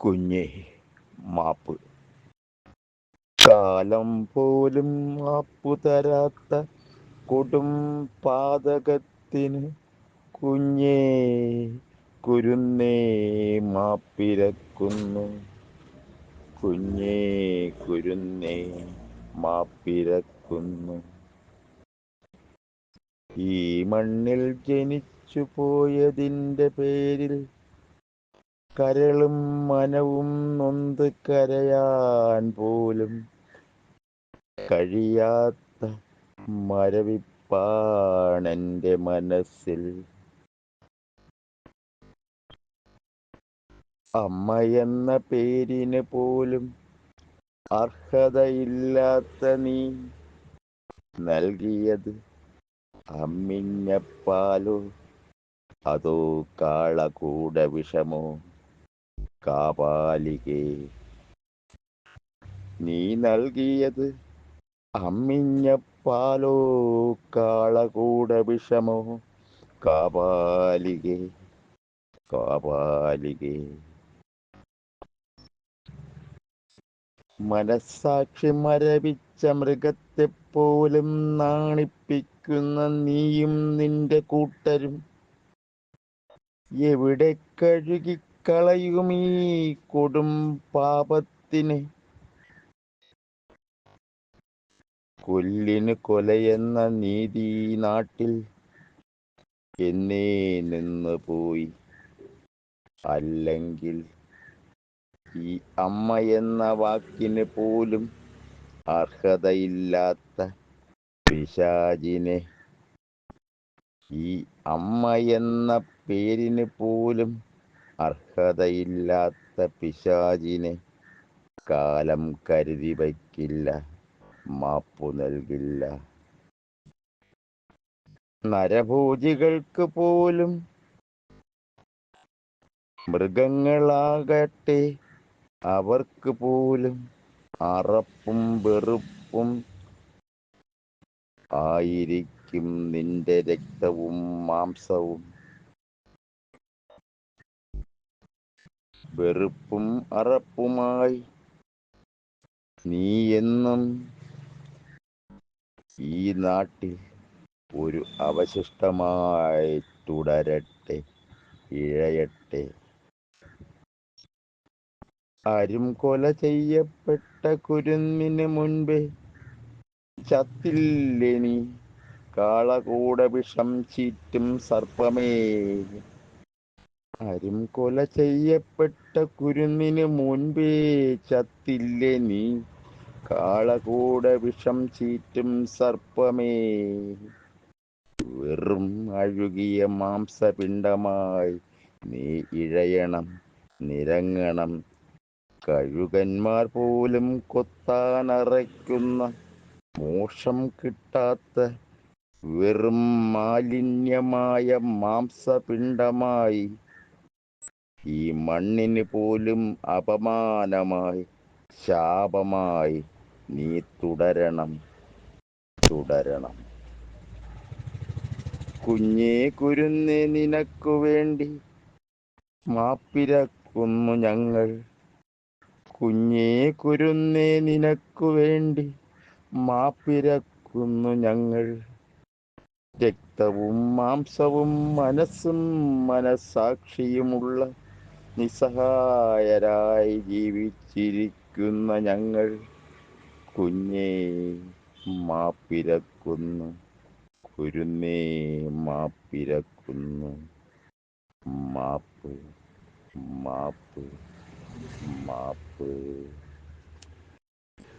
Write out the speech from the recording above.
കുഞ്ഞേ, മാപ്പ്. കാലം പോലും മാപ്പു തരാത്ത കൊടും പാതകത്തിന് കുഞ്ഞേ കുരുന്നേ മാപ്പിരക്കുന്നു. കുഞ്ഞേ കുരുന്നേ മാപ്പിരക്കുന്നു. ഈ മണ്ണിൽ ജനിച്ചു പോയതിൻ്റെ പേരിൽ കരളും മനവും നൊന്ത് കരയാൻ പോലും കഴിയാത്ത മരവിപ്പാണെൻ്റെ മനസ്സിൽ. അമ്മ എന്ന പേരിന് പോലും അർഹതയില്ലാത്ത നീ നൽകിയത് അമ്മിഞ്ഞപ്പാലോ അതോ കാളകൂട വിഷമോ? കാപാലികേ, നീ നൽകിയത് അമ്മിഞ്ഞപ്പാലോ കാളകൂട വിഷമോ? കാപാലികേ, കാപാലികേ. മനസ്സാക്ഷി മരവിച്ച മൃഗത്തെപ്പോലും നാണിപ്പിക്കുന്ന നീയും നിന്റെ കൂട്ടരും എവിടെ കഴുകിക്കളയുമീ കൊടും പാപത്തിനെ? കൊല്ലിന് കൊലയെന്ന നീതി നാട്ടിൽ എന്നേ നിന്ന് പോയി. അല്ലെങ്കിൽ ഈ അമ്മ എന്ന വാക്കിന് പോലും അർഹതയില്ലാത്ത പിശാചിനെ, ഈ അമ്മ എന്ന പേരിന് പോലും അർഹതയില്ലാത്ത പിശാചിനെ കാലം കരുതി വയ്ക്കില്ല, മാപ്പു നൽകില്ല. നരഭോജികൾക്ക് പോലും മൃഗങ്ങളാകട്ടെ അവർക്ക് പോലും അറപ്പും വെറുപ്പും ആയിരിക്കും നിന്റെ രക്തവും മാംസവും. വെറുപ്പും അറപ്പുമായി നീ എന്നും ഈ നാട്ടിൽ ഒരു അവശിഷ്ടമായി തുടരട്ടെ, ഇഴയട്ടെ. ആരും കൊല ചെയ്യപ്പെട്ട കുരുന്നിന് മുൻപേ ചത്തില്ലേ നീ? കാളകൂട വിഷം ചീറ്റും സർപ്പമേ. ആരും കൊല ചെയ്യപ്പെട്ട കുരുന്നിന് മുൻപേ ചത്തില്ലേ നീ? കാളകൂട വിഷം ചീറ്റും സർപ്പമേ. വെറും അഴുകിയ മാംസപിണ്ഡമായി നീ ഇഴയണം, നിരങ്ങണം. കഴുകന്മാർ പോലും കൊത്താനറയ്ക്കുന്ന മോക്ഷം കിട്ടാത്ത വെറും മാലിന്യമായ മാംസപിണ്ഡമായി ഈ മണ്ണിന് പോലും അപമാനമായി ശാപമായി നീ തുടരണം, തുടരണം. കുഞ്ഞേ കുരുന്നേ, നിനക്കു വേണ്ടി മാപ്പിരക്കുന്നു ഞങ്ങൾ. കുഞ്ഞേ കുരുന്നേ, നിനക്കു വേണ്ടി മാപ്പിരക്കുന്നു ഞങ്ങൾ. രക്തവും മാംസവും മനസ്സും മനസാക്ഷിയുമുള്ള നിസ്സഹായരായി ജീവിച്ചിരിക്കുന്ന ഞങ്ങൾ കുഞ്ഞേ മാപ്പിരക്കുന്നു. കുരുന്നേ മാപ്പിരക്കുന്നു. മാപ്പ്, മാപ്പ്, മാപ്പ്.